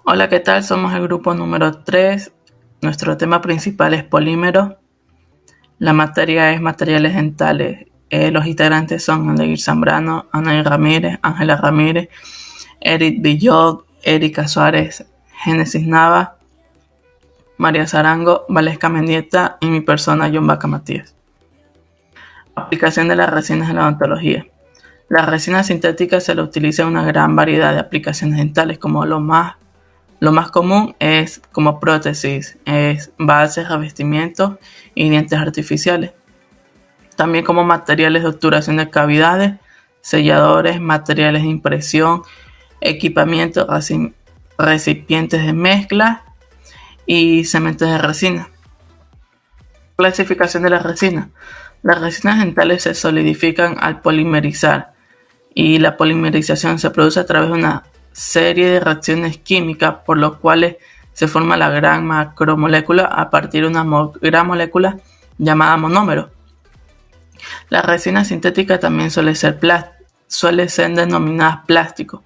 Hola, ¿qué tal? Somos el grupo número 3. Nuestro tema principal es polímeros. La materia es materiales dentales. Los integrantes son Aleir Zambrano, Anaí Ramírez, Ángela Ramírez, Eric Villot, Erika Suárez, Génesis Nava, María Zarango, Valesca Mendieta y mi persona, John Vaca Matías. Aplicación de las resinas en la odontología. La resina sintética se la utiliza en una gran variedad de aplicaciones dentales, como lo más común es como prótesis, es bases, revestimientos y dientes artificiales. También como materiales de obturación de cavidades, selladores, materiales de impresión, equipamiento, recipientes de mezcla y cementos de resina. Clasificación de las resinas. Las resinas dentales se solidifican al polimerizar y la polimerización se produce a través de una serie de reacciones químicas por las cuales se forma la gran macromolécula a partir de una gran molécula llamada monómero. La resina sintética también suele ser denominadas plástico.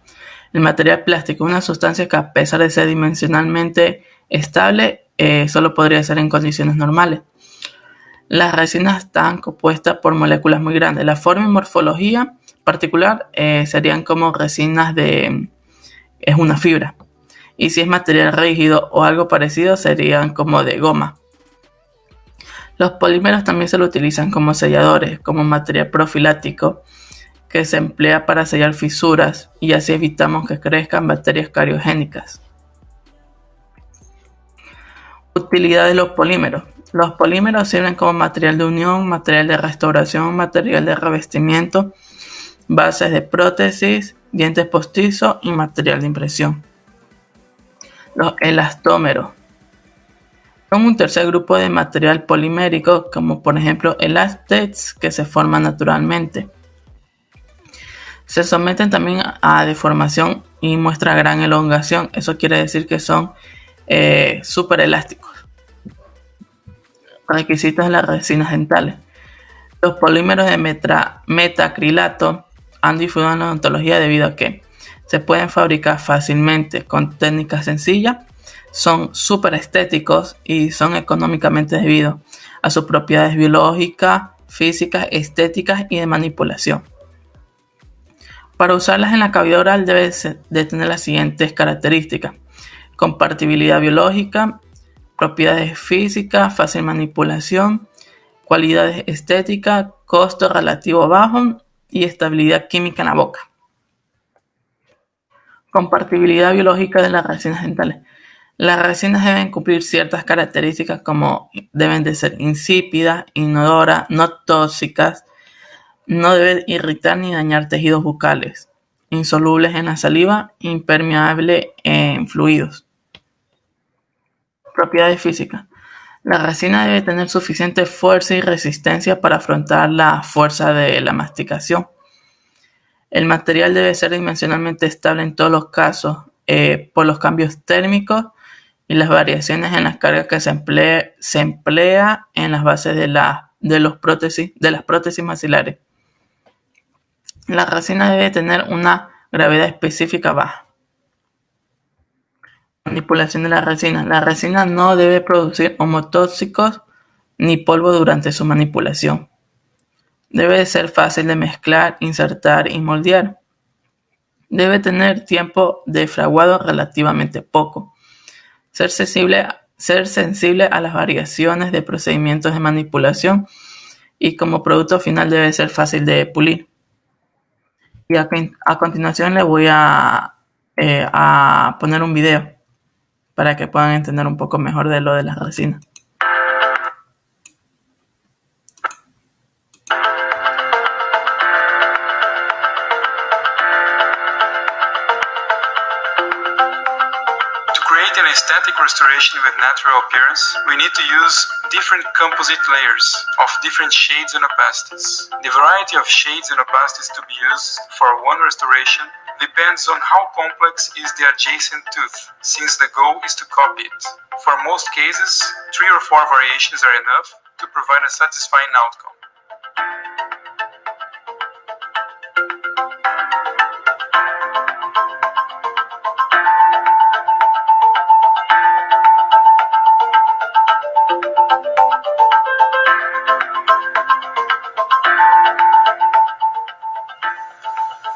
El material plástico es una sustancia que, a pesar de ser dimensionalmente estable, solo podría ser en condiciones normales. Las resinas están compuestas por moléculas muy grandes. La forma y morfología particular serían como resinas es una fibra. Y si es material rígido o algo parecido, serían como de goma. Los polímeros también se lo utilizan como selladores, como material profiláctico que se emplea para sellar fisuras y así evitamos que crezcan bacterias cariogénicas. Utilidad de los polímeros. Los polímeros sirven como material de unión, material de restauración, material de revestimiento, bases de prótesis, dientes postizos y material de impresión. Los elastómeros son un tercer grupo de material polimérico, como por ejemplo elástex, que se forman naturalmente. Se someten también a deformación y muestran gran elongación. Eso quiere decir que son súper elásticos. Requisitos de las resinas dentales. Los polímeros de metacrilato han difundido en la odontología debido a que se pueden fabricar fácilmente con técnicas sencillas, son súper estéticos y son económicamente debido a sus propiedades biológicas, físicas, estéticas y de manipulación. Para usarlas en la cavidad oral debes de tener las siguientes características: compatibilidad biológica, propiedades físicas, fácil manipulación, cualidades estéticas, costo relativo bajo y estabilidad química en la boca. Compatibilidad biológica de las resinas dentales. Las resinas deben cumplir ciertas características como deben de ser insípidas, inodoras, no tóxicas, no deben irritar ni dañar tejidos bucales, insolubles en la saliva, impermeable en fluidos. Propiedades físicas. La resina debe tener suficiente fuerza y resistencia para afrontar la fuerza de la masticación. El material debe ser dimensionalmente estable en todos los casos por los cambios térmicos y las variaciones en las cargas que se emplea en las bases de las prótesis maxilares. La resina debe tener una gravedad específica baja. Manipulación de la resina. La resina no debe producir homotóxicos ni polvo durante su manipulación. Debe ser fácil de mezclar, insertar y moldear. Debe tener tiempo de fraguado relativamente poco. Ser sensible a las variaciones de procedimientos de manipulación y como producto final debe ser fácil de pulir. Y a continuación les voy a poner un video para que puedan entender un poco mejor de lo de las resinas. create an aesthetic restoration with natural appearance, we need to use different composite layers of different shades and opacities. The variety of shades and opacities to be used for one restoration depends on how complex is the adjacent tooth, since the goal is to copy it. For most cases, 3 or 4 variations are enough, to provide a satisfying outcome.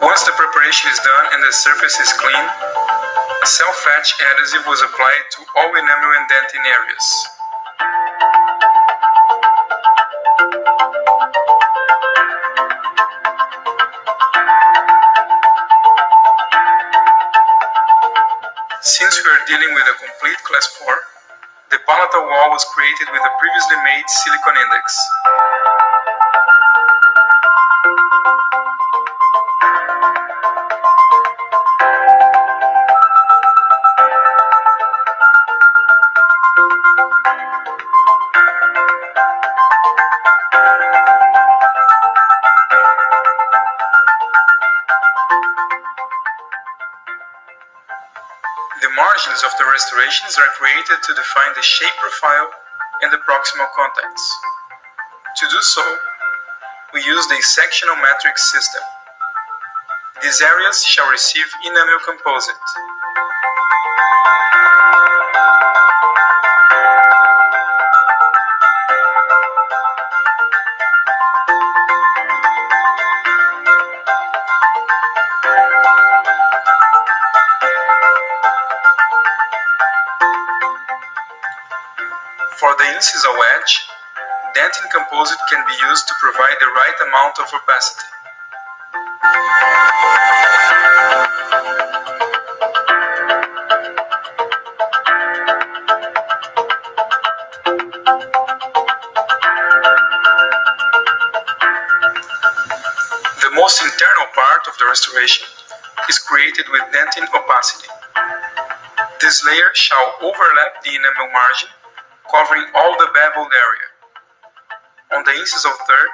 Once the preparation is done and the surface is clean, a self-etch adhesive was applied to all enamel and dentin areas. Since we are dealing with a complete class 4, the palatal wall was created with a previously made silicone index. The margins of the restorations are created to define the shape profile and the proximal contacts. To do so, we use the sectional matrix system. These areas shall receive enamel composite. For the incisal edge, dentin composite can be used to provide the right amount of opacity. The most internal part of the restoration is created with dentin opacity. This layer shall overlap the enamel margin, covering all the beveled area. On the incisal third,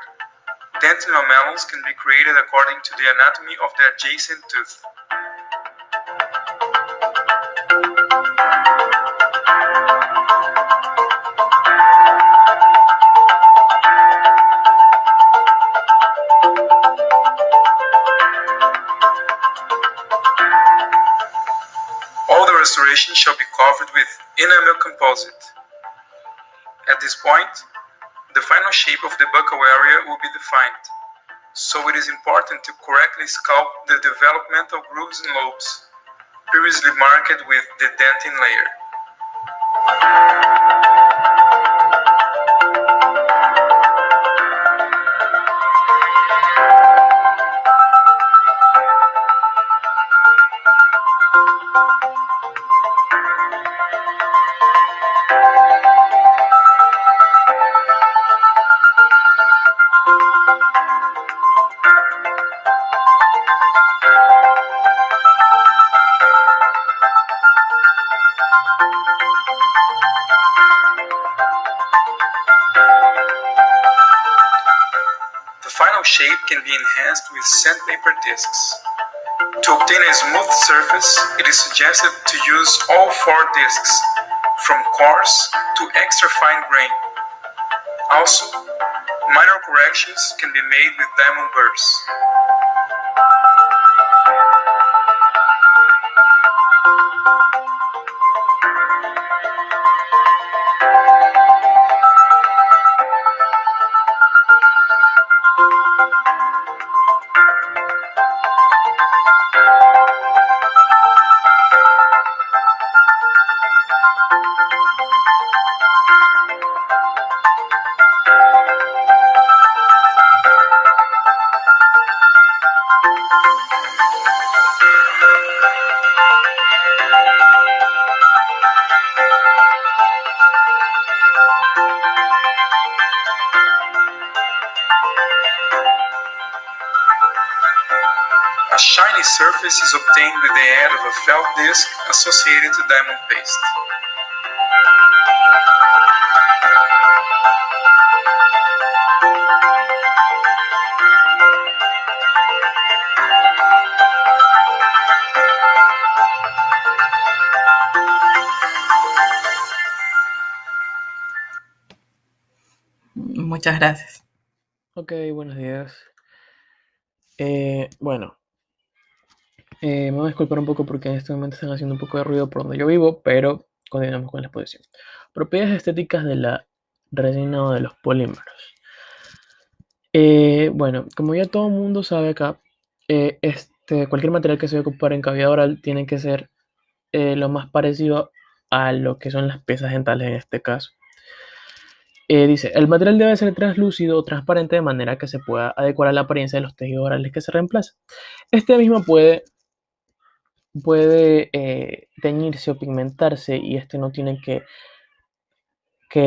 dentin lamellons can be created according to the anatomy of the adjacent tooth. All the restoration shall be covered with enamel composite. At this point, the final shape of the buccal area will be defined, so it is important to correctly sculpt the developmental grooves and lobes, previously marked with the dentin layer. The final shape can be enhanced with sandpaper discs. To obtain a smooth surface, it is suggested to use all 4 discs, from coarse to extra fine grain. Also, minor corrections can be made with diamond burrs. A shiny surface is obtained with the aid of a felt disc associated to diamond paste. Muchas gracias. Ok, buenos días. Bueno, me voy a disculpar un poco porque en este momento están haciendo un poco de ruido por donde yo vivo, pero continuamos con la exposición. Propiedades estéticas de la resina o de los polímeros. Bueno, como ya todo el mundo sabe acá, cualquier material que se va a ocupar en cavidad oral tiene que ser lo más parecido a lo que son las piezas dentales en este caso. Dice, el material debe ser translúcido o transparente de manera que se pueda adecuar a la apariencia de los tejidos orales que se reemplazan. Este mismo puede teñirse o pigmentarse y este no tiene que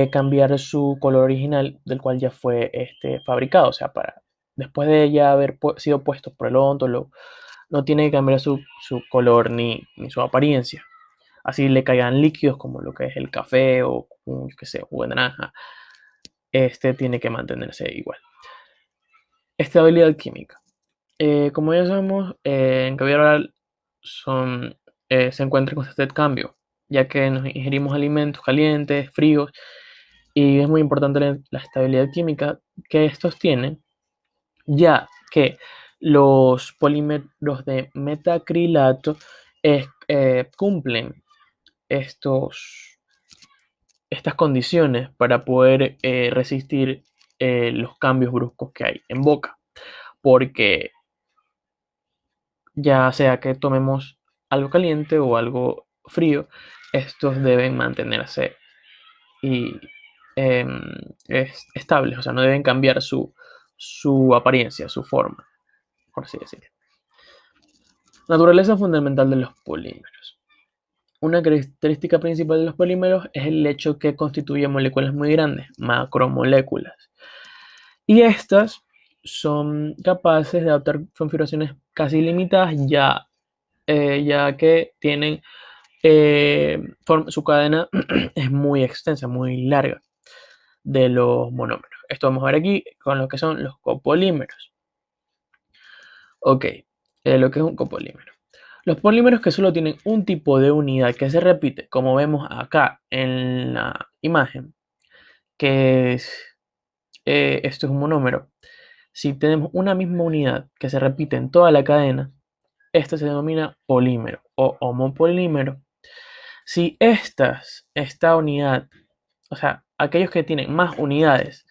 cambiar su color original del cual ya fue fabricado. O sea, después de ya haber sido puesto por el odontólogo, no tiene que cambiar su color ni su apariencia. Así le caigan líquidos como lo que es el café o un, qué sé, jugo de naranja. Este tiene que mantenerse igual. Estabilidad química. Como ya sabemos, en cavidad oral se encuentra en constante cambio, ya que nos ingerimos alimentos calientes, fríos, y es muy importante la estabilidad química que estos tienen, ya que los polímeros de metacrilato cumplen estas condiciones para poder resistir los cambios bruscos que hay en boca, porque ya sea que tomemos algo caliente o algo frío, estos deben mantenerse y, em, estables, o sea, no deben cambiar su apariencia, su forma, por así decirlo. Naturaleza fundamental de los polímeros. Una característica principal de los polímeros es el hecho que constituyen moléculas muy grandes, macromoléculas, y estas son capaces de adoptar configuraciones casi ilimitadas ya que tienen su cadena es muy extensa, muy larga de los monómeros. Esto vamos a ver aquí con lo que son los copolímeros. Ok, lo que es un copolímero. Los polímeros que solo tienen un tipo de unidad que se repite, como vemos acá en la imagen, que es, esto es un monómero. Si tenemos una misma unidad que se repite en toda la cadena, esto se denomina polímero o homopolímero. Si esta unidad, o sea, aquellos que tienen más unidades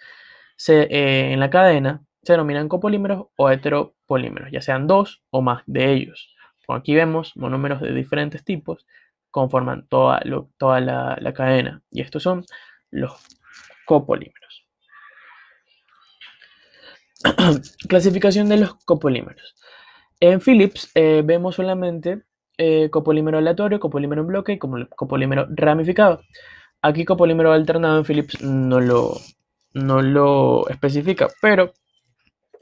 en la cadena, se denominan copolímeros o heteropolímeros, ya sean dos o más de ellos. Como aquí vemos, monómeros de diferentes tipos conforman toda la cadena, y estos son los copolímeros. Clasificación de los copolímeros. En Philips vemos solamente copolímero aleatorio, copolímero en bloque y copolímero ramificado. Aquí copolímero alternado en Philips no lo especifica, pero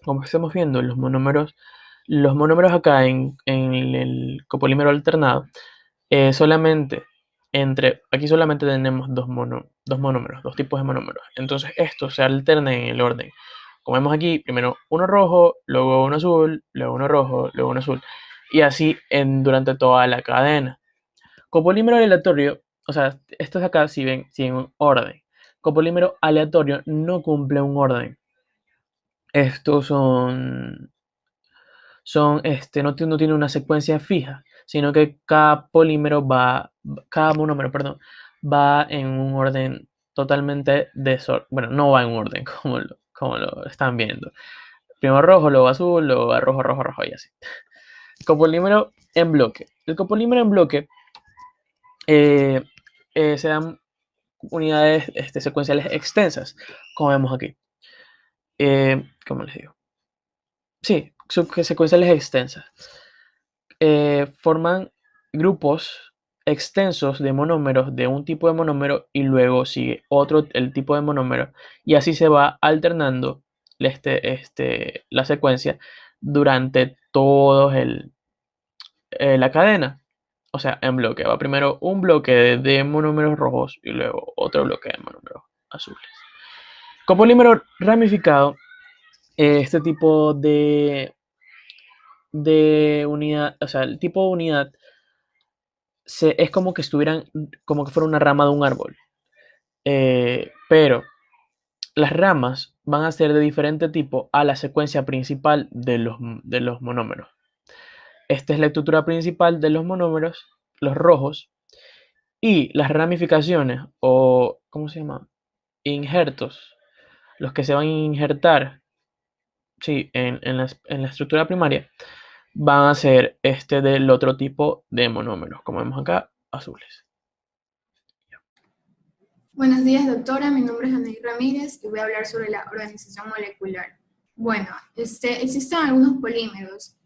como estamos viendo los monómeros acá en el copolímero alternado, aquí solamente tenemos dos monómeros, dos tipos de monómeros. Entonces estos se alternan en el orden. Como vemos aquí, primero uno rojo, luego uno azul, luego uno rojo, luego uno azul. Y así durante toda la cadena. Copolímero aleatorio, o sea, estos acá siguen un orden. Copolímero aleatorio no cumple un orden. Estos no tiene una secuencia fija, sino que cada monómero, perdón, va en un orden totalmente bueno, no va en un orden como lo están viendo. Primero rojo, luego azul, luego va rojo, rojo, rojo y así. Copolímero en bloque. El copolímero en bloque eh, se dan unidades secuenciales extensas, como vemos aquí. ¿Cómo les digo? Sí, secuenciales extensas. Forman grupos extensos de monómeros de un tipo de monómero y luego sigue el tipo de monómero, y así se va alternando la secuencia durante todo la cadena. O sea, en bloque. Va primero un bloque de monómeros rojos y luego otro bloque de monómeros azules. Copolímero ramificado, este tipo de unidad, o sea, el tipo de unidad es como que fuera una rama de un árbol. Pero las ramas van a ser de diferente tipo a la secuencia principal de los monómeros. Esta es la estructura principal de los monómeros, los rojos, y las ramificaciones o, ¿cómo se llama? Injertos, los que se van a injertar, sí, en la estructura primaria, van a ser del otro tipo de monómeros, como vemos acá, azules. Buenos días, doctora. Mi nombre es Anaí Ramírez y voy a hablar sobre la organización molecular. Bueno, existen algunos polímeros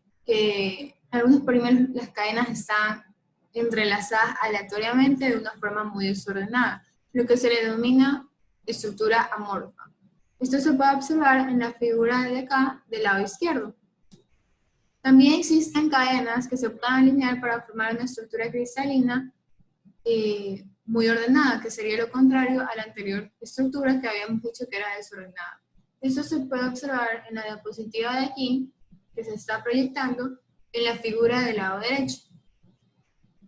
las cadenas están entrelazadas aleatoriamente de una forma muy desordenada, lo que se le denomina estructura amorfa. Esto se puede observar en la figura de acá, del lado izquierdo. También existen cadenas que se pueden alinear para formar una estructura cristalina muy ordenada, que sería lo contrario a la anterior estructura que habíamos dicho que era desordenada. Esto se puede observar en la diapositiva de aquí, que se está proyectando en la figura del lado derecho.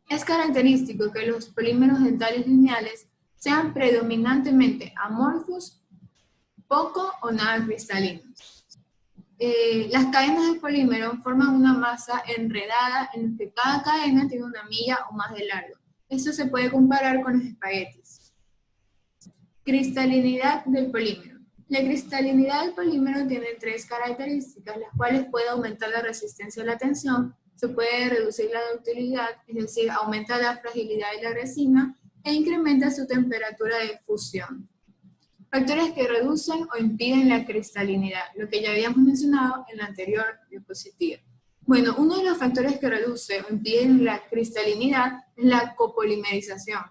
Es característico que los polímeros dentales lineales sean predominantemente amorfos, poco o nada cristalinos. Las cadenas de polímero forman una masa enredada en la que cada cadena tiene una milla o más de largo. Esto se puede comparar con los espaguetis. Cristalinidad del polímero. La cristalinidad del polímero tiene tres características, las cuales puede aumentar la resistencia a la tensión, se puede reducir la ductilidad, es decir, aumenta la fragilidad de la resina, e incrementa su temperatura de fusión. Factores que reducen o impiden la cristalinidad, lo que ya habíamos mencionado en la anterior diapositiva. Bueno, uno de los factores que reduce o impide la cristalinidad es la copolimerización,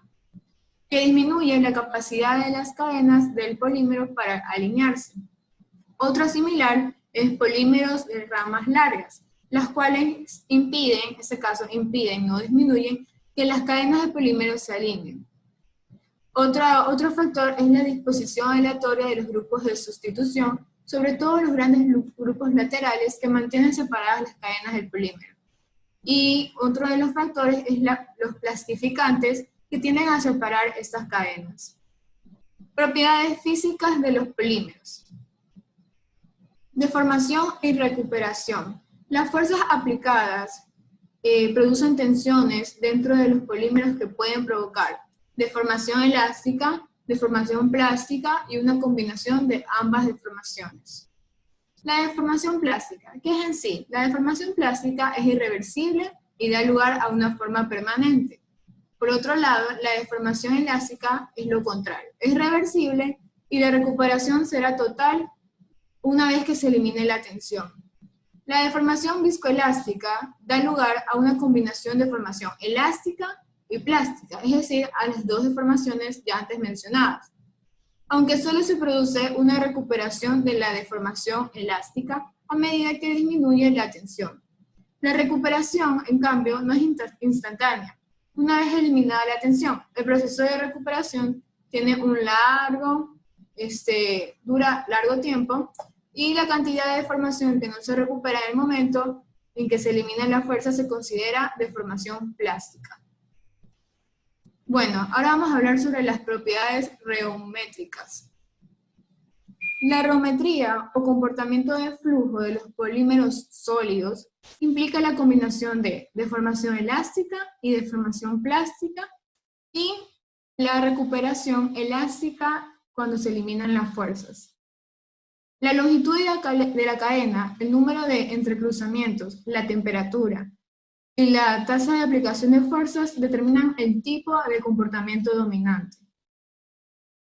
que disminuye la capacidad de las cadenas del polímero para alinearse. Otro similar es polímeros de ramas largas, las cuales impiden, en este caso impiden, no disminuyen, que las cadenas de polímero se alineen. Otro factor es la disposición aleatoria de los grupos de sustitución, sobre todo los grandes grupos laterales que mantienen separadas las cadenas del polímero. Y otro de los factores es los plastificantes que tienden a separar estas cadenas. Propiedades físicas de los polímeros. Deformación y recuperación. Las fuerzas aplicadas producen tensiones dentro de los polímeros que pueden provocar deformación elástica, deformación plástica y una combinación de ambas deformaciones. La deformación plástica, ¿qué es en sí? La deformación plástica es irreversible y da lugar a una forma permanente. Por otro lado, la deformación elástica es lo contrario, es reversible y la recuperación será total una vez que se elimine la tensión. La deformación viscoelástica da lugar a una combinación de formación elástica y plástica, es decir, a las dos deformaciones ya antes mencionadas. Aunque solo se produce una recuperación de la deformación elástica a medida que disminuye la tensión. La recuperación, en cambio, no es instantánea. Una vez eliminada la tensión, el proceso de recuperación tiene dura largo tiempo, y la cantidad de deformación que no se recupera en el momento en que se elimina la fuerza se considera deformación plástica. Bueno, ahora vamos a hablar sobre las propiedades reométricas. La reometría o comportamiento de flujo de los polímeros sólidos implica la combinación de deformación elástica y deformación plástica y la recuperación elástica cuando se eliminan las fuerzas. La longitud de la cadena, el número de entrecruzamientos, la temperatura y la tasa de aplicación de fuerzas determinan el tipo de comportamiento dominante.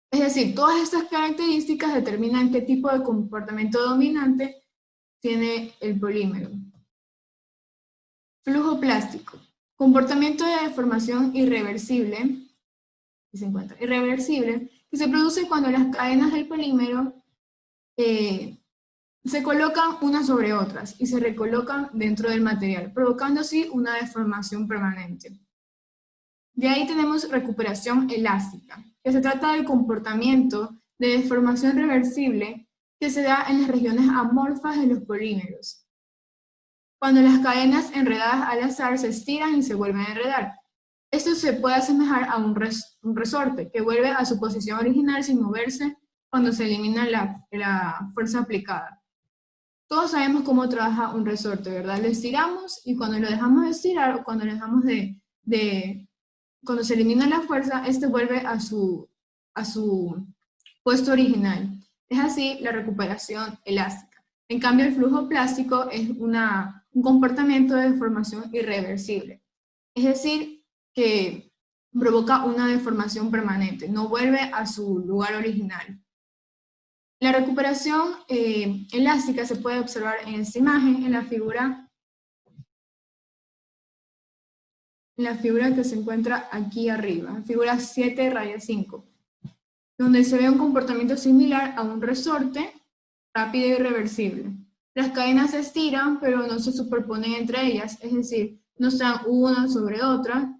Es decir, todas estas características determinan qué tipo de comportamiento dominante tiene el polímero. Flujo plástico. Comportamiento de deformación irreversible, que se produce cuando las cadenas del polímero se colocan unas sobre otras y se recolocan dentro del material, provocando así una deformación permanente. De ahí tenemos recuperación elástica, que se trata del comportamiento de deformación reversible que se da en las regiones amorfas de los polímeros, cuando las cadenas enredadas al azar se estiran y se vuelven a enredar. Esto se puede asemejar a un resorte que vuelve a su posición original sin moverse cuando se elimina la fuerza aplicada. Todos sabemos cómo trabaja un resorte, ¿verdad? Lo estiramos y cuando lo dejamos de estirar o cuando lo dejamos cuando se elimina la fuerza, este vuelve a su puesto original. Es así la recuperación elástica. En cambio, el flujo plástico es un comportamiento de deformación irreversible. Es decir, que provoca una deformación permanente, no vuelve a su lugar original. La recuperación elástica se puede observar en esta imagen, en la figura que se encuentra aquí arriba, figura 7, raya 5, donde se ve un comportamiento similar a un resorte rápido y reversible. Las cadenas se estiran, pero no se superponen entre ellas, es decir, no están una sobre otra,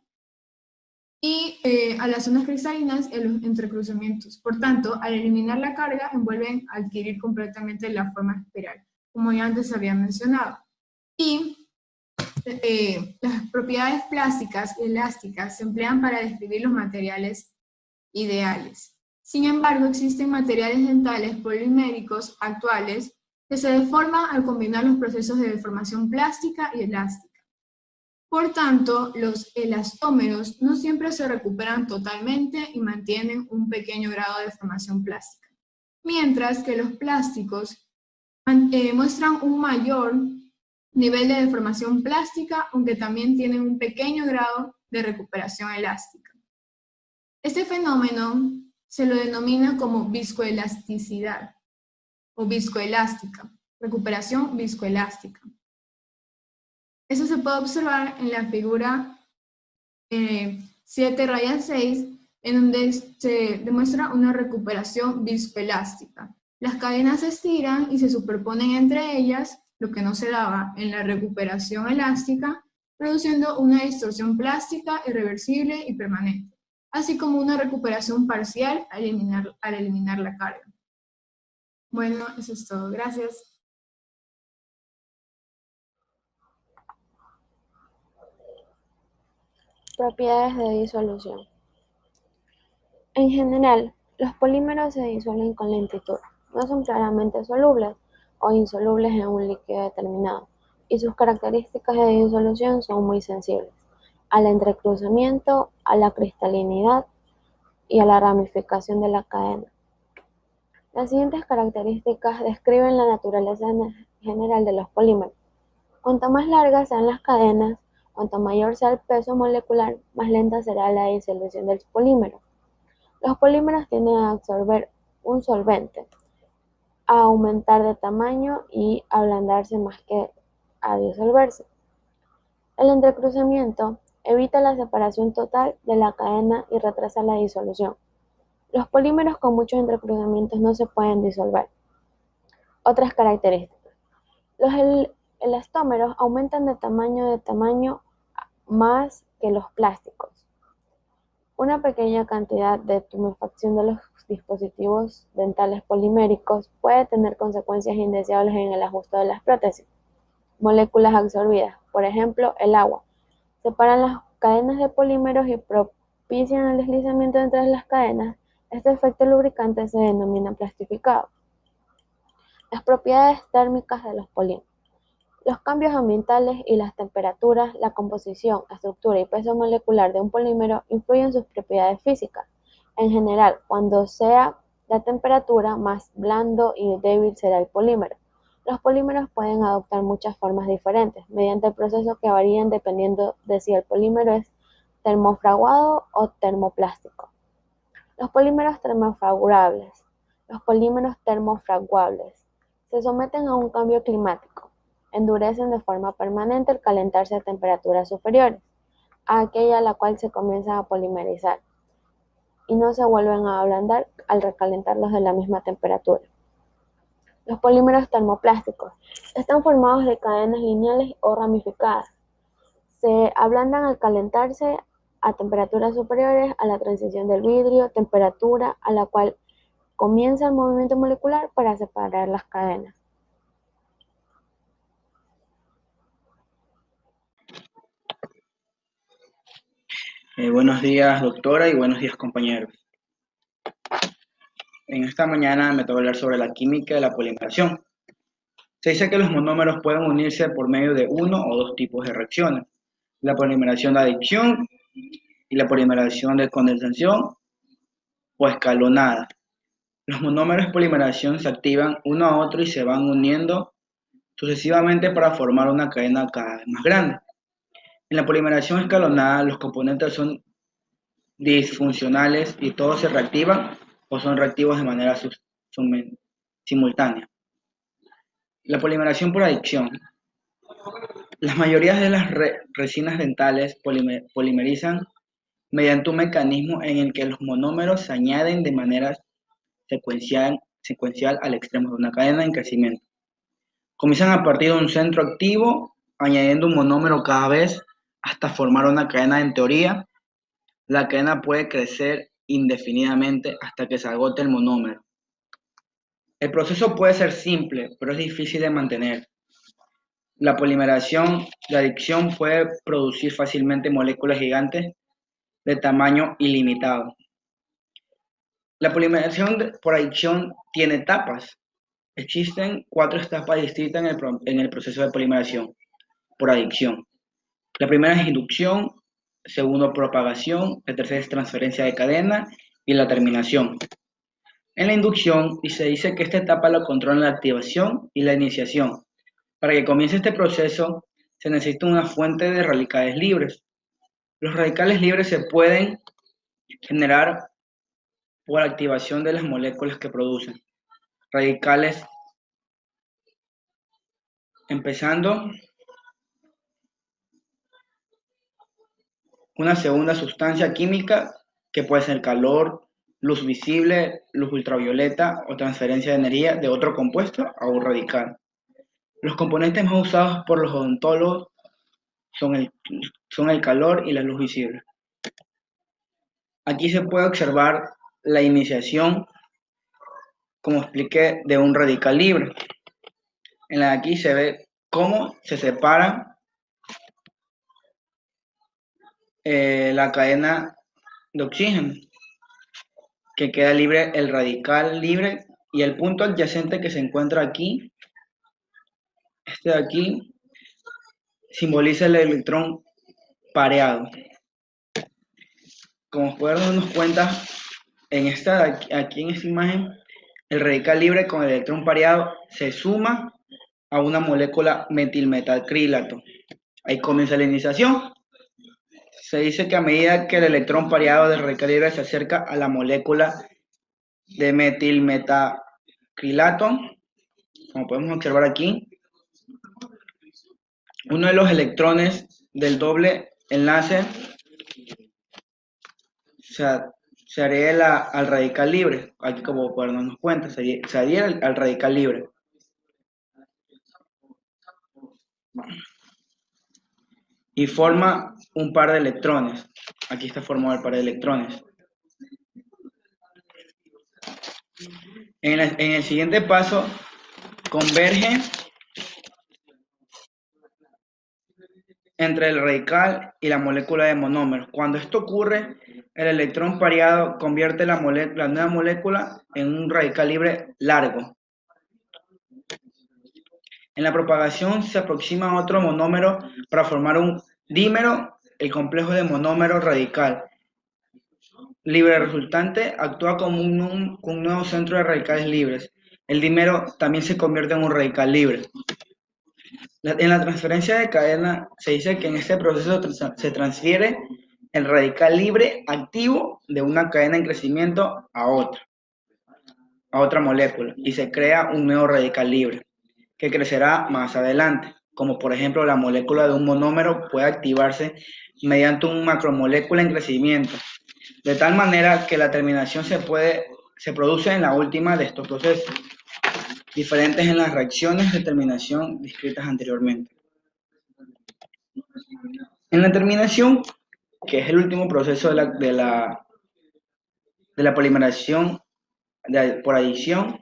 y a las zonas cristalinas en los entrecruzamientos. Por tanto, al eliminar la carga, vuelven a adquirir completamente la forma espiral, como ya antes había mencionado. Y las propiedades plásticas y elásticas se emplean para describir los materiales ideales. Sin embargo, existen materiales dentales poliméricos actuales que se deforman al combinar los procesos de deformación plástica y elástica. Por tanto, los elastómeros no siempre se recuperan totalmente y mantienen un pequeño grado de deformación plástica, mientras que los plásticos muestran un mayor nivel de deformación plástica, aunque también tienen un pequeño grado de recuperación elástica. Este fenómeno se lo denomina como viscoelasticidad o viscoelástica, recuperación viscoelástica. Eso se puede observar en la figura 7 raya 6, en donde se demuestra una recuperación viscoelástica. Las cadenas se estiran y se superponen entre ellas, lo que no se daba en la recuperación elástica, produciendo una distorsión plástica irreversible y permanente, así como una recuperación parcial al eliminar la carga. Bueno, eso es todo. Gracias. Propiedades de disolución. En general, los polímeros se disuelven con lentitud, no son claramente solubles o insolubles en un líquido determinado, y sus características de disolución son muy sensibles al entrecruzamiento, a la cristalinidad y a la ramificación de la cadena. Las siguientes características describen la naturaleza general de los polímeros. Cuanto más largas sean las cadenas, cuanto mayor sea el peso molecular, más lenta será la disolución del polímero. Los polímeros tienden a absorber un solvente, a aumentar de tamaño y a ablandarse más que a disolverse. El entrecruzamiento evita la separación total de la cadena y retrasa la disolución. Los polímeros con muchos entrecruzamientos no se pueden disolver. Otras características. Los elastómeros aumentan de tamaño más que los plásticos. Una pequeña cantidad de tumefacción de los dispositivos dentales poliméricos puede tener consecuencias indeseables en el ajuste de las prótesis. Moléculas absorbidas, por ejemplo, el agua, separan las cadenas de polímeros y propician el deslizamiento entre las cadenas. Este efecto lubricante se denomina plastificado. Las propiedades térmicas de los polímeros. Los cambios ambientales y las temperaturas, la composición, estructura y peso molecular de un polímero influyen en sus propiedades físicas. En general, cuando sea la temperatura, más blando y débil será el polímero. Los polímeros pueden adoptar muchas formas diferentes, mediante procesos que varían dependiendo de si el polímero es termofraguado o termoplástico. Los polímeros termofragurables. Los polímeros termofraguables se someten a un cambio climático. Endurecen de forma permanente al calentarse a temperaturas superiores a aquella a la cual se comienzan a polimerizar y no se vuelven a ablandar al recalentarlos de la misma temperatura. Los polímeros termoplásticos están formados de cadenas lineales o ramificadas. Se ablandan al calentarse a temperaturas superiores a la transición del vidrio, temperatura a la cual comienza el movimiento molecular para separar las cadenas. Buenos días, doctora, y buenos días, compañeros. En esta mañana me toca hablar sobre la química de la polimeración. Se dice que los monómeros pueden unirse por medio de uno o dos tipos de reacciones: la polimeración de adicción y la polimeración de condensación o escalonada. Los monómeros de polimeración se activan uno a otro y se van uniendo sucesivamente para formar una cadena cada vez más grande. En la polimeración escalonada, los componentes son disfuncionales y todos se reactivan o son reactivos de manera simultánea. La polimeración por adicción. La mayoría de las resinas dentales polimerizan mediante un mecanismo en el que los monómeros se añaden de manera secuencial al extremo de una cadena en crecimiento. Comienzan a partir de un centro activo, añadiendo un monómero cada vez hasta formar una cadena. En teoría, la cadena puede crecer indefinidamente hasta que se agote el monómero. El proceso puede ser simple, pero es difícil de mantener. La polimeración de adicción puede producir fácilmente moléculas gigantes de tamaño ilimitado. La polimeración por adicción tiene etapas. Existen 4 etapas distintas en el proceso de polimeración por adicción. La primera es inducción, segundo propagación, la tercera es transferencia de cadena y la terminación. En la inducción se dice que esta etapa la controla la activación y la iniciación. Para que comience este proceso se necesita una fuente de radicales libres. Los radicales libres se pueden generar por activación de las moléculas que producen. Radicales empezando una segunda sustancia química que puede ser calor, luz visible, luz ultravioleta o transferencia de energía de otro compuesto a un radical. Los componentes más usados por los odontólogos son el calor y la luz visible. Aquí se puede observar la iniciación, como expliqué, de un radical libre. En la de aquí se ve cómo se separa la cadena de oxígeno, que queda libre el radical libre, y el punto adyacente que se encuentra aquí, este de aquí, simboliza el electrón pareado. Como pueden darnos cuenta, aquí en esta imagen, el radical libre con el electrón pareado se suma a una molécula metilmetalcrilato. Ahí comienza la iniciación. Se dice que a medida que el electrón pareado del radical libre se acerca a la molécula de metilmetacrilato, como podemos observar aquí, uno de los electrones del doble enlace se adhiere al radical libre. Aquí, como podemos darnos cuenta, se adhiere al radical libre. Y forma un par de electrones. Aquí está formado el par de electrones. En el siguiente paso, converge entre el radical y la molécula de monómeros. Cuando esto ocurre, el electrón pareado convierte la nueva molécula en un radical libre largo. En la propagación se aproxima a otro monómero para formar un dímero. El complejo de monómero radical libre resultante actúa como un nuevo centro de radicales libres. El dímero también se convierte en un radical libre. En la transferencia de cadena se dice que en este proceso se transfiere el radical libre activo de una cadena en crecimiento a otra molécula, y se crea un nuevo radical libre que crecerá más adelante, como por ejemplo la molécula de un monómero puede activarse mediante una macromolécula en crecimiento, de tal manera que la terminación se produce en la última de estos procesos, diferentes en las reacciones de terminación descritas anteriormente. En la terminación, que es el último proceso de la polimeración por adición,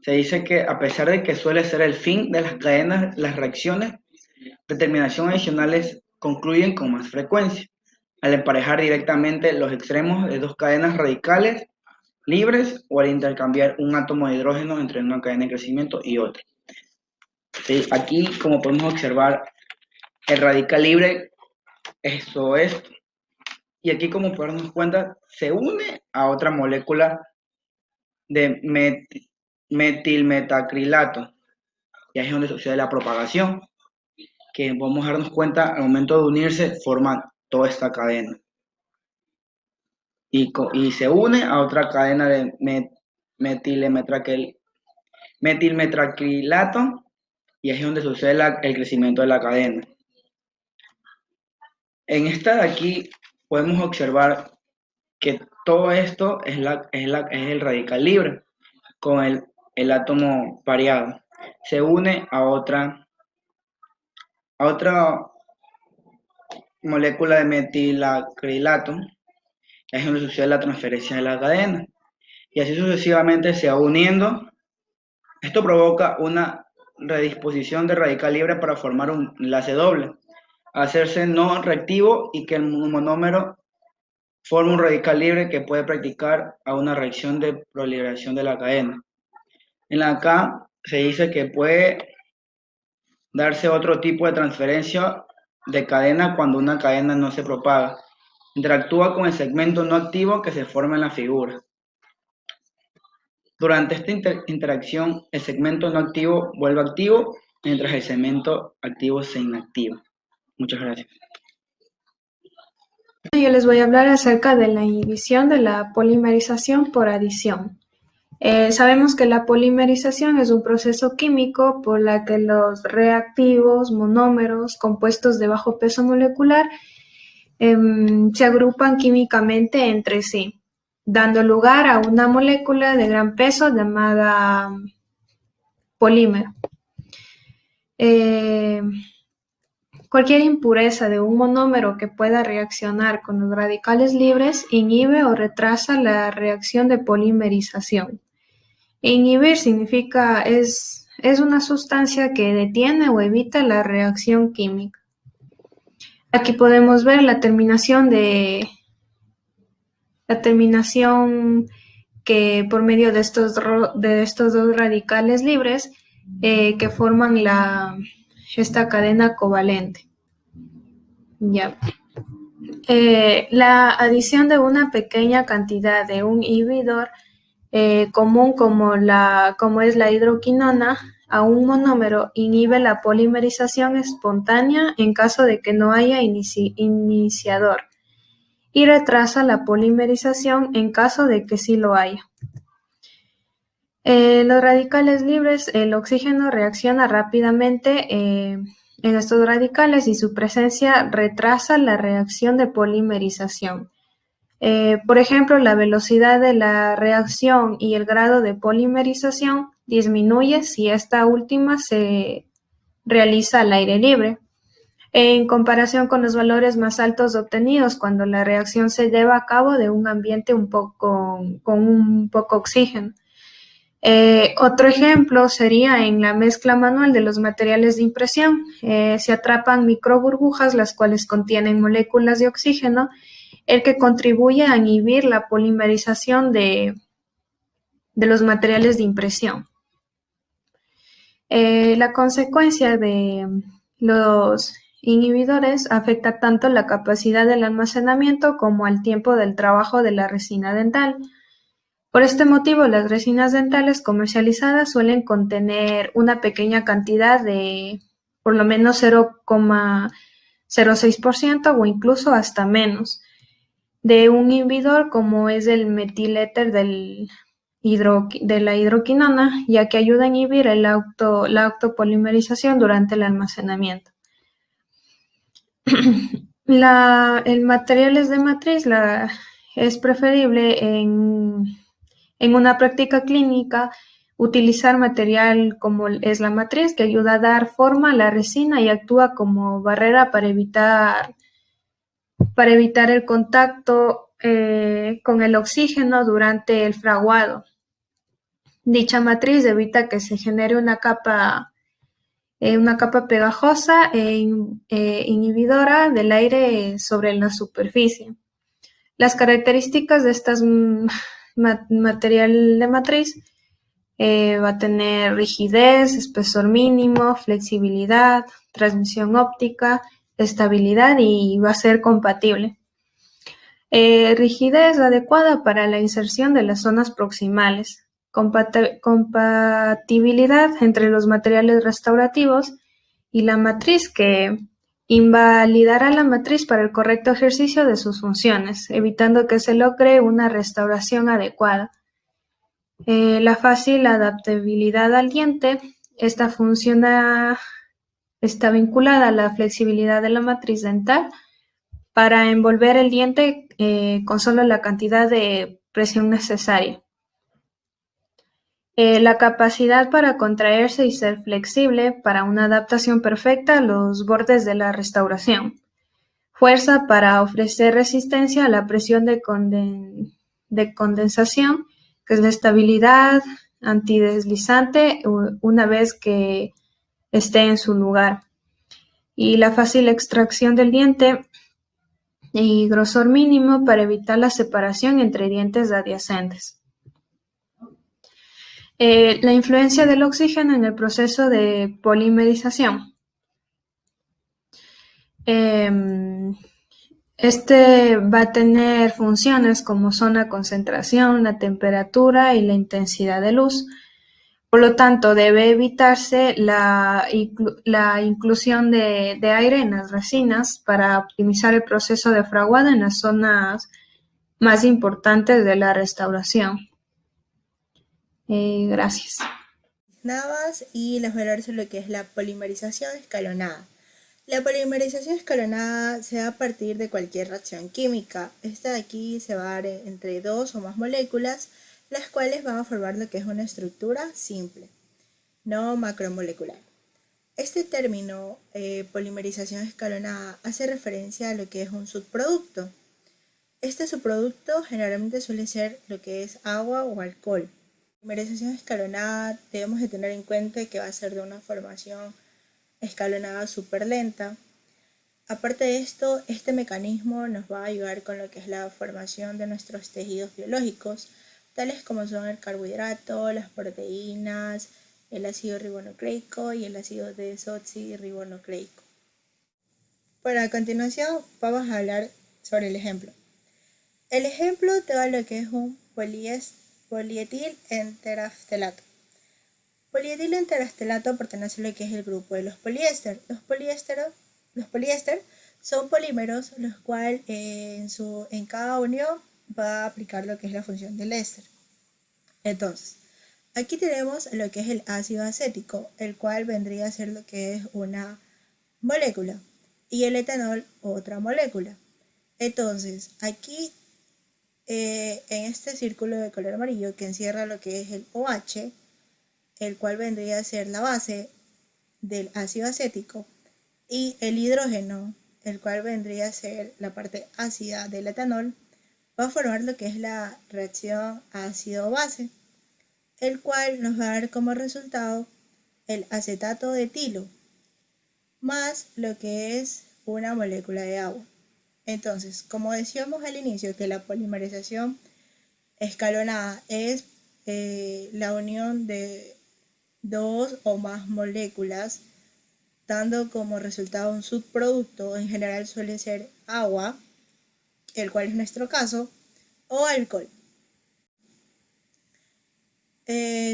se dice que a pesar de que suele ser el fin de las cadenas, las reacciones de terminación adicionales concluyen con más frecuencia, al emparejar directamente los extremos de dos cadenas radicales libres o al intercambiar un átomo de hidrógeno entre una cadena de crecimiento y otra. ¿Sí? Aquí, como podemos observar, el radical libre es todo esto. Y aquí, como podemos darnos cuenta, se une a otra molécula de metilmetacrilato. Y ahí es donde sucede la propagación, que vamos a darnos cuenta, al momento de unirse, forman toda esta cadena. Y se une a otra cadena de metilmetacrilato, y ahí es donde sucede el crecimiento de la cadena. En esta de aquí podemos observar que todo esto es el radical libre con el átomo pareado. Se une a otra molécula de metilacrilato, ahí es donde sucede la transferencia de la cadena. Y así sucesivamente se va uniendo. Esto provoca una redisposición de radical libre para formar un enlace doble, hacerse no reactivo y que el monómero forma un radical libre que puede practicar a una reacción de proliferación de la cadena. En la acá se dice que puede darse otro tipo de transferencia de cadena cuando una cadena no se propaga. Interactúa con el segmento no activo que se forma en la figura. Durante esta interacción, el segmento no activo vuelve activo, mientras el segmento activo se inactiva. Muchas gracias. Yo les voy a hablar acerca de la inhibición de la polimerización por adición. Sabemos que la polimerización es un proceso químico por la que los reactivos, monómeros, compuestos de bajo peso molecular, se agrupan químicamente entre sí, dando lugar a una molécula de gran peso llamada polímero. Cualquier impureza de un monómero que pueda reaccionar con los radicales libres inhibe o retrasa la reacción de polimerización. Inhibir significa es una sustancia que detiene o evita la reacción química. Aquí podemos ver la terminación que por medio de estos dos radicales libres que forman esta cadena covalente. Ya. La adición de una pequeña cantidad de un inhibidor común como es la hidroquinona a un monómero inhibe la polimerización espontánea en caso de que no haya iniciador y retrasa la polimerización en caso de que sí lo haya. Los radicales libres, el oxígeno reacciona rápidamente en estos radicales y su presencia retrasa la reacción de polimerización. Por ejemplo, la velocidad de la reacción y el grado de polimerización disminuye si esta última se realiza al aire libre, en comparación con los valores más altos obtenidos cuando la reacción se lleva a cabo de un ambiente con un poco oxígeno. Otro ejemplo sería en la mezcla manual de los materiales de impresión. Se atrapan microburbujas, las cuales contienen moléculas de oxígeno, el que contribuye a inhibir la polimerización de los materiales de impresión. La consecuencia de los inhibidores afecta tanto la capacidad del almacenamiento como al tiempo del trabajo de la resina dental. Por este motivo, las resinas dentales comercializadas suelen contener una pequeña cantidad de por lo menos 0,06% o incluso hasta menos de un inhibidor como es el metiléter de la hidroquinona, ya que ayuda a inhibir la autopolimerización durante el almacenamiento. El materiales de matriz es preferible en una práctica clínica utilizar material como es la matriz, que ayuda a dar forma a la resina y actúa como barrera para evitar el contacto con el oxígeno durante el fraguado. Dicha matriz evita que se genere una capa pegajosa e inhibidora del aire sobre la superficie. Las características de estas material de matriz va a tener rigidez, espesor mínimo, flexibilidad, transmisión óptica, estabilidad y va a ser compatible. Rigidez adecuada para la inserción de las zonas proximales. Compatibilidad entre los materiales restaurativos y la matriz, que invalidará la matriz para el correcto ejercicio de sus funciones, evitando que se logre una restauración adecuada. La fácil adaptabilidad al diente. Esta está vinculada a la flexibilidad de la matriz dental para envolver el diente con solo la cantidad de presión necesaria. La capacidad para contraerse y ser flexible para una adaptación perfecta a los bordes de la restauración. Fuerza para ofrecer resistencia a la presión de condensación, que es la estabilidad antideslizante una vez que esté en su lugar. Y la fácil extracción del diente y grosor mínimo para evitar la separación entre dientes adyacentes. La influencia del oxígeno en el proceso de polimerización. Este va a tener funciones como son la concentración, la temperatura y la intensidad de luz. Por lo tanto, debe evitarse la inclusión de aire en las resinas para optimizar el proceso de fraguado en las zonas más importantes de la restauración. Gracias. Navas, y les voy a hablar sobre lo que es la polimerización escalonada. La polimerización escalonada se da a partir de cualquier reacción química. Esta de aquí se va a dar entre dos o más moléculas, las cuales van a formar lo que es una estructura simple, no macromolecular. Este término, polimerización escalonada, hace referencia a lo que es un subproducto. Este subproducto generalmente suele ser lo que es agua o alcohol. Polimerización escalonada debemos de tener en cuenta que va a ser de una formación escalonada súper lenta. Aparte de esto, este mecanismo nos va a ayudar con lo que es la formación de nuestros tejidos biológicos, tales como son el carbohidrato, las proteínas, el ácido ribonucleico y el ácido desoxirribonucleico. Bueno, a continuación vamos a hablar sobre el ejemplo. El ejemplo te da lo que es un polietil enteraftelato. Polietil enteraftelato pertenece a lo que es el grupo de los poliéster. Los poliéster son polímeros los cuales en cada unión va a aplicar lo que es la función del éster. Entonces, aquí tenemos lo que es el ácido acético, el cual vendría a ser lo que es una molécula, y el etanol otra molécula. Entonces, aquí en este círculo de color amarillo que encierra lo que es el OH, el cual vendría a ser la base del ácido acético, y el hidrógeno, el cual vendría a ser la parte ácida del etanol, va a formar lo que es la reacción ácido-base, el cual nos va a dar como resultado el acetato de etilo, más lo que es una molécula de agua. Entonces, como decíamos al inicio, que la polimerización escalonada es la unión de dos o más moléculas, dando como resultado un subproducto, en general suele ser agua, el cual es nuestro caso, o alcohol.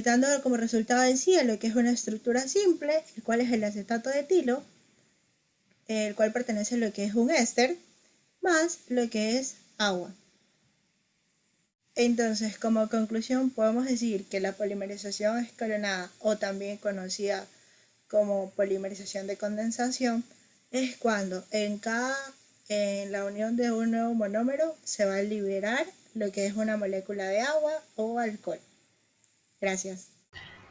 Dando como resultado en sí lo que es una estructura simple, el cual es el acetato de etilo, el cual pertenece a lo que es un éster, más lo que es agua. Entonces, como conclusión, podemos decir que la polimerización escalonada, o también conocida como polimerización de condensación, es cuando en la unión de un nuevo monómero se va a liberar lo que es una molécula de agua o alcohol. Gracias.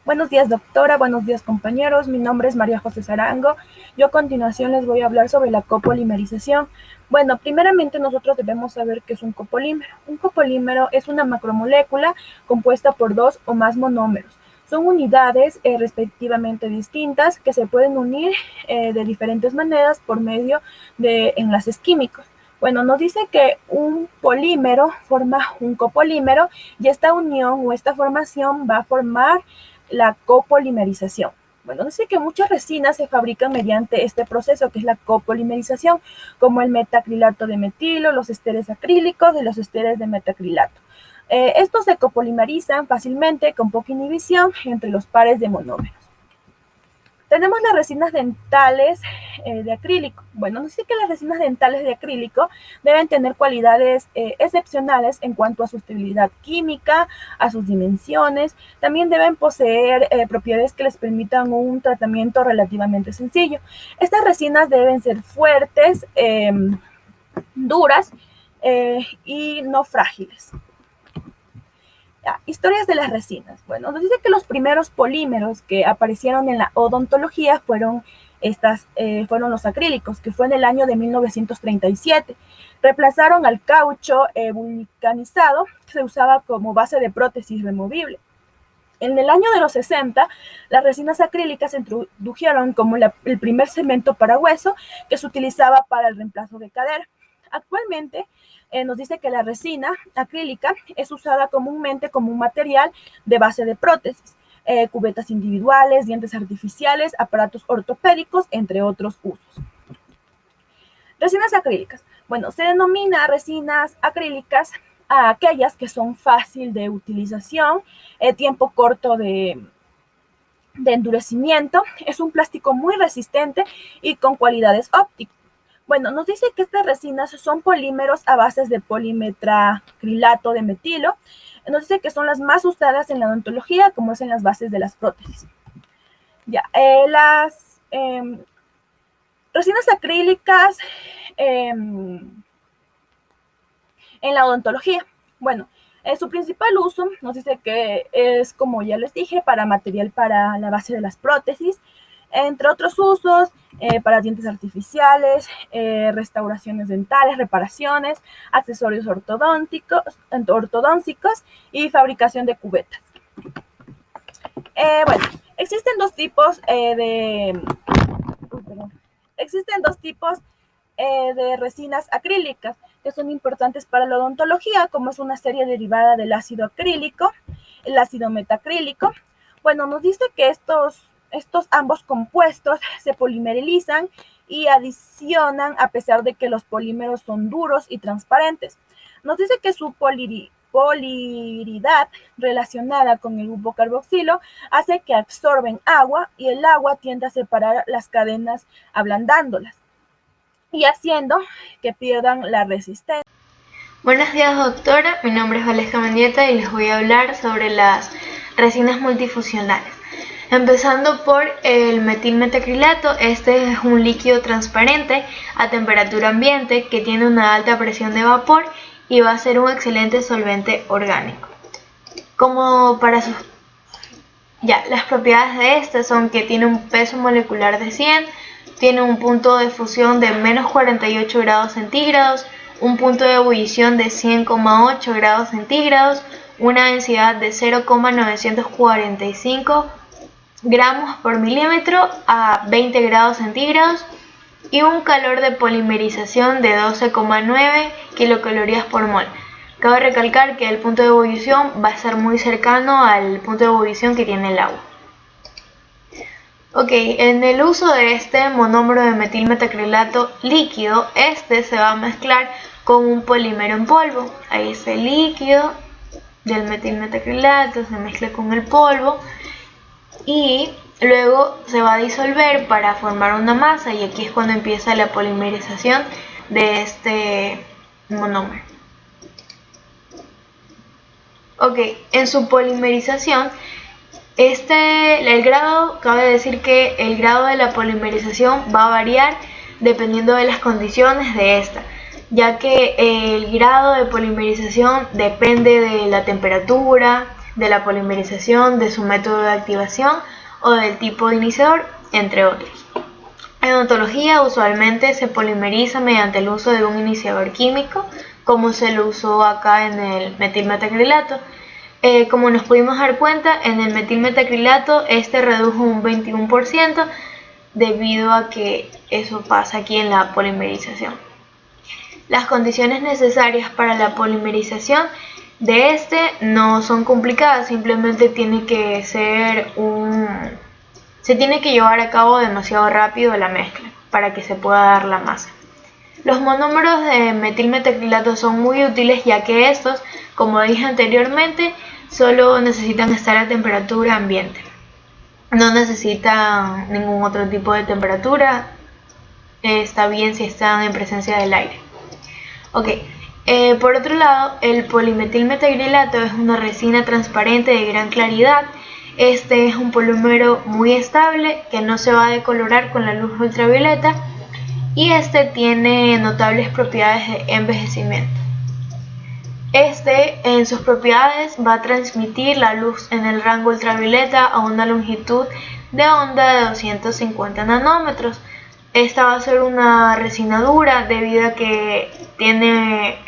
Buenos días, doctora. Buenos días, compañeros. Mi nombre es María José Sarango. Yo a continuación les voy a hablar sobre la copolimerización. Bueno, primeramente nosotros debemos saber qué es un copolímero. Un copolímero es una macromolécula compuesta por dos o más monómeros. Son unidades respectivamente distintas que se pueden unir de diferentes maneras por medio de enlaces químicos. Bueno, nos dice que un polímero forma un copolímero y esta unión o esta formación va a formar la copolimerización. Bueno, dice que muchas resinas se fabrican mediante este proceso que es la copolimerización, como el metacrilato de metilo, los esteres acrílicos y los esteres de metacrilato. Estos se copolimerizan fácilmente con poca inhibición entre los pares de monómeros. Tenemos las resinas dentales de acrílico. Bueno, nos dice que las resinas dentales de acrílico deben tener cualidades excepcionales en cuanto a su estabilidad química, a sus dimensiones. También deben poseer propiedades que les permitan un tratamiento relativamente sencillo. Estas resinas deben ser fuertes, duras y no frágiles. Historias de las resinas. Bueno, nos dice que los primeros polímeros que aparecieron en la odontología fueron los acrílicos, que fue en el año de 1937. Reemplazaron al caucho vulcanizado, que se usaba como base de prótesis removible. En el año de los 60, las resinas acrílicas se introdujeron como el primer cemento para hueso que se utilizaba para el reemplazo de cadera. Actualmente, nos dice que la resina acrílica es usada comúnmente como un material de base de prótesis, cubetas individuales, dientes artificiales, aparatos ortopédicos, entre otros usos. Resinas acrílicas. Bueno, se denomina resinas acrílicas a aquellas que son fácil de utilización, tiempo corto de endurecimiento, es un plástico muy resistente y con cualidades ópticas. Bueno, nos dice que estas resinas son polímeros a bases de polimetacrilato de metilo. Nos dice que son las más usadas en la odontología, como es en las bases de las prótesis. Ya, las resinas acrílicas en la odontología. Bueno, su principal uso nos dice que es, como ya les dije, para material para la base de las prótesis, entre otros usos, para dientes artificiales, restauraciones dentales, reparaciones, accesorios ortodónticos y fabricación de cubetas. Bueno, existen dos tipos de resinas acrílicas que son importantes para la odontología, como es una serie derivada del ácido acrílico, el ácido metacrílico. Bueno, nos dice que estos ambos compuestos se polimerizan y adicionan a pesar de que los polímeros son duros y transparentes. Nos dice que su poliridad relacionada con el grupo carboxilo hace que absorben agua y el agua tiende a separar las cadenas ablandándolas y haciendo que pierdan la resistencia. Buenos días, doctora. Mi nombre es Valesca Mendieta y les voy a hablar sobre las resinas multifuncionales. Empezando por el metilmetacrilato. Este es un líquido transparente a temperatura ambiente que tiene una alta presión de vapor y va a ser un excelente solvente orgánico. Las propiedades de este son que tiene un peso molecular de 100, tiene un punto de fusión de menos 48 grados centígrados, un punto de ebullición de 100,8 grados centígrados, una densidad de 0,945 gramos por milímetro a 20 grados centígrados y un calor de polimerización de 12,9 kilocalorías por mol. Cabe recalcar que el punto de ebullición va a ser muy cercano al punto de ebullición que tiene el agua. En el uso de este monómero de metilmetacrilato líquido, este se va a mezclar con un polímero en polvo. Ahí está el líquido del metilmetacrilato, se mezcla con el polvo y luego se va a disolver para formar una masa, y aquí es cuando empieza la polimerización de este monómero. En su polimerización, cabe decir que el grado de la polimerización va a variar dependiendo de las condiciones de esta, ya que el grado de polimerización depende de la temperatura, de la polimerización, de su método de activación o del tipo de iniciador, entre otros. En odontología usualmente se polimeriza mediante el uso de un iniciador químico, como se lo usó acá en el metilmetacrilato. Como nos pudimos dar cuenta, en el metilmetacrilato este redujo un 21% debido a que eso pasa aquí en la polimerización. Las condiciones necesarias para la polimerización de este no son complicadas, simplemente se tiene que llevar a cabo demasiado rápido la mezcla para que se pueda dar la masa. Los monómeros de metilmetacrilato son muy útiles, ya que estos, como dije anteriormente, solo necesitan estar a temperatura ambiente. No necesitan ningún otro tipo de temperatura. Está bien si están en presencia del aire. Por otro lado, el polimetilmetacrilato es una resina transparente de gran claridad. Este es un polímero muy estable que no se va a decolorar con la luz ultravioleta, y este tiene notables propiedades de envejecimiento. Este, en sus propiedades, va a transmitir la luz en el rango ultravioleta a una longitud de onda de 250 nanómetros. Esta va a ser una resina dura debido a que tiene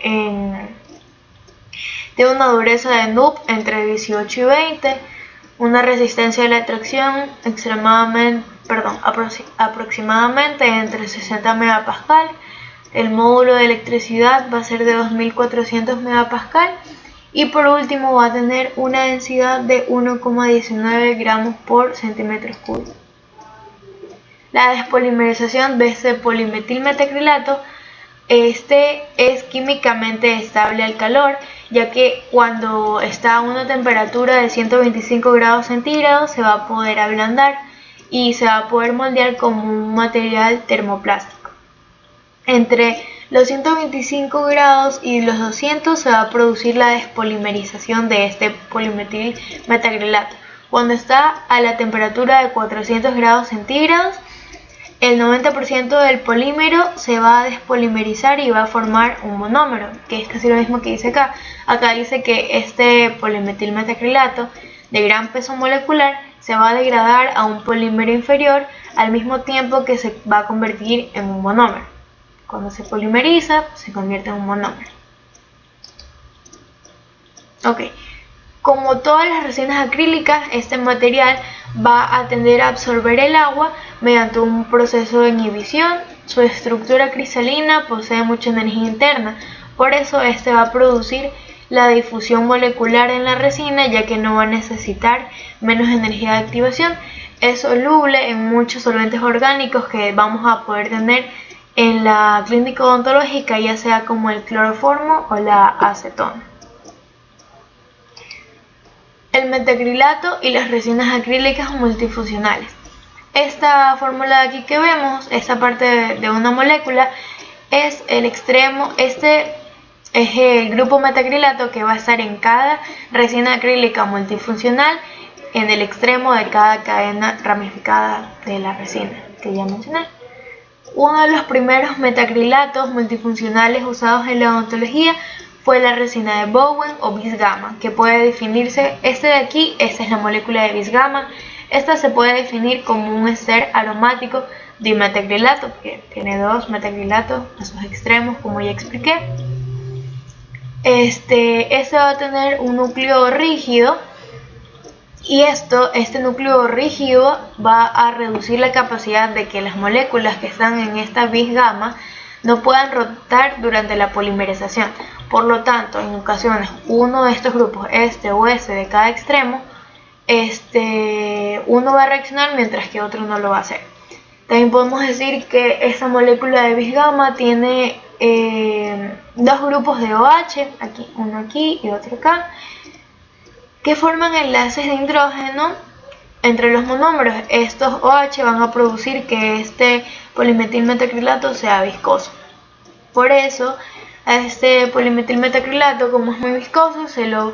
una dureza de NUP entre 18 y 20, una resistencia a la tracción aproximadamente entre 60 megapascal. El módulo de electricidad va a ser de 2400 megapascal, y por último va a tener una densidad de 1,19 gramos por centímetro cúbico. La despolimerización de este polimetilmetacrilato es químicamente estable al calor, ya que cuando está a una temperatura de 125 grados centígrados se va a poder ablandar y se va a poder moldear como un material termoplástico. Entre los 125 grados y los 200 se va a producir la despolimerización de este polimetilmetacrilato. Cuando está a la temperatura de 400 grados centígrados, el 90% del polímero se va a despolimerizar y va a formar un monómero, que es casi lo mismo que dice acá. Acá dice que este polimetilmetacrilato de gran peso molecular se va a degradar a un polímero inferior al mismo tiempo que se va a convertir en un monómero. Cuando se polimeriza, se convierte en un monómero. Como todas las resinas acrílicas, este material va a tender a absorber el agua mediante un proceso de inhibición. Su estructura cristalina posee mucha energía interna, por eso este va a producir la difusión molecular en la resina, ya que no va a necesitar menos energía de activación. Es soluble en muchos solventes orgánicos que vamos a poder tener en la clínica odontológica, ya sea como el cloroformo o la acetona. El metacrilato y las resinas acrílicas multifuncionales. Esta fórmula de aquí que vemos, esta parte de una molécula, es el extremo. Este es el grupo metacrilato que va a estar en cada resina acrílica multifuncional en el extremo de cada cadena ramificada de la resina que ya mencioné. Uno de los primeros metacrilatos multifuncionales usados en la odontología fue la resina de Bowen o bisgama, que puede definirse, esta es la molécula de bisgama. Esta se puede definir como un ester aromático de metacrilato, porque tiene dos metacrilatos a sus extremos, como ya expliqué. Este va a tener un núcleo rígido, y este núcleo rígido va a reducir la capacidad de que las moléculas que están en esta bisgama no puedan rotar durante la polimerización. Por lo tanto, en ocasiones uno de estos grupos, este o este de cada extremo, uno va a reaccionar mientras que otro no lo va a hacer. También podemos decir que esta molécula de bisgama tiene dos grupos de OH, uno aquí y otro acá, que forman enlaces de hidrógeno entre los monómeros. Estos OH van a producir que este polimetilmetacrilato sea viscoso. Por eso, a este polimetilmetacrilato, como es muy viscoso,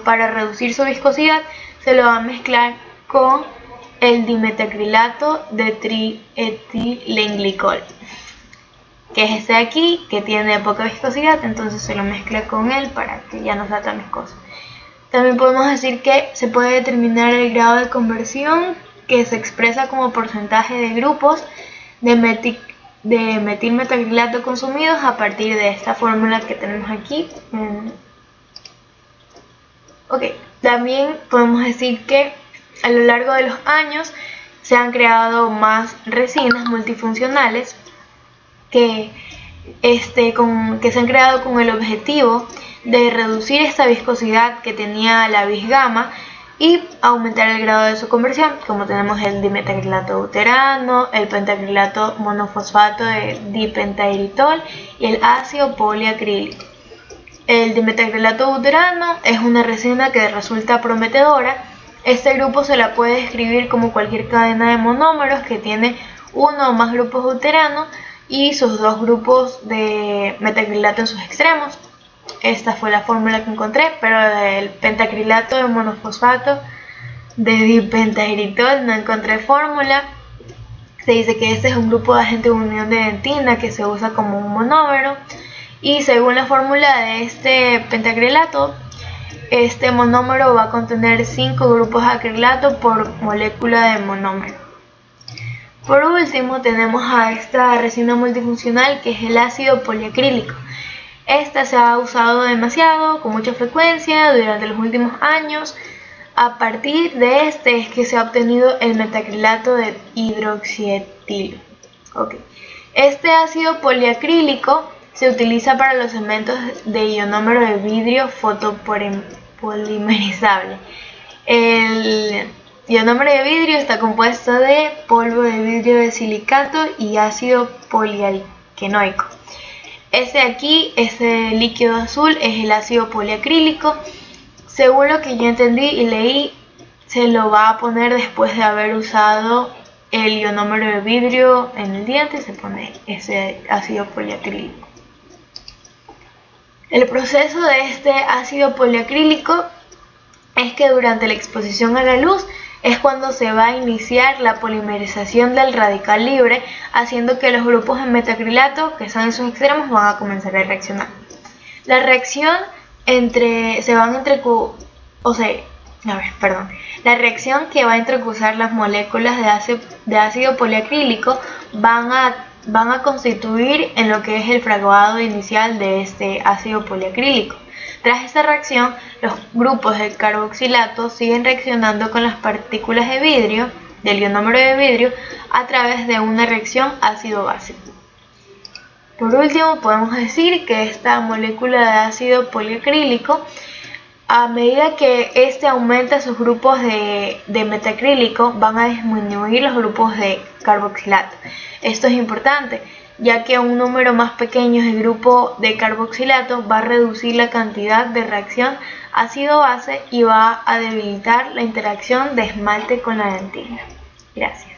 para reducir su viscosidad, se lo va a mezclar con el dimetacrilato de trietilenglicol, que es este de aquí, que tiene poca viscosidad, entonces se lo mezcla con él para que ya no sea tan viscoso. También podemos decir que se puede determinar el grado de conversión, que se expresa como porcentaje de grupos de metilmetacrilato consumidos a partir de esta fórmula que tenemos aquí. También podemos decir que a lo largo de los años se han creado más resinas multifuncionales que que se han creado con el objetivo de reducir esta viscosidad que tenía la bisgama y aumentar el grado de su conversión, como tenemos el dimetacrilato deuterano, el pentacrilato monofosfato de dipentaeritol y el ácido poliacrílico. El dimetacrilato deuterano es una resina que resulta prometedora. Este grupo se la puede describir como cualquier cadena de monómeros que tiene uno o más grupos deuteranos y sus dos grupos de metacrilato en sus extremos. Esta fue la fórmula que encontré, pero del pentacrilato de monofosfato de dipentaeritol no encontré fórmula. Se dice que este es un grupo de agente de unión de dentina que se usa como un monómero, y según la fórmula de este pentacrilato, este monómero va a contener 5 grupos de acrilato por molécula de monómero. Por último tenemos a esta resina multifuncional que es el ácido poliacrílico. Esta se ha usado demasiado, con mucha frecuencia, durante los últimos años. A partir de este es que se ha obtenido el metacrilato de hidroxietilo. Este ácido poliacrílico se utiliza para los cementos de ionómero de vidrio fotopolimerizable. El ionómero de vidrio está compuesto de polvo de vidrio de silicato y ácido polialquenoico. Este líquido azul es el ácido poliacrílico. Según lo que yo entendí y leí, se lo va a poner después de haber usado el ionómero de vidrio en el diente, se pone ese ácido poliacrílico. El proceso de este ácido poliacrílico es que durante la exposición a la luz es cuando se va a iniciar la polimerización del radical libre, haciendo que los grupos de metacrilato que están en sus extremos van a comenzar a reaccionar. La reacción la reacción que va a entrecruzar las moléculas de ácido poliacrílico van a constituir en lo que es el fraguado inicial de este ácido poliacrílico. Tras esta reacción, los grupos de carboxilato siguen reaccionando con las partículas de vidrio, del ionómero de vidrio, a través de una reacción ácido-base. Por último, podemos decir que esta molécula de ácido poliacrílico, a medida que este aumenta sus grupos de metacrílico, van a disminuir los grupos de carboxilato. Esto es importante, ya que un número más pequeño de grupo de carboxilato va a reducir la cantidad de reacción ácido-base y va a debilitar la interacción de esmalte con la dentina. Gracias.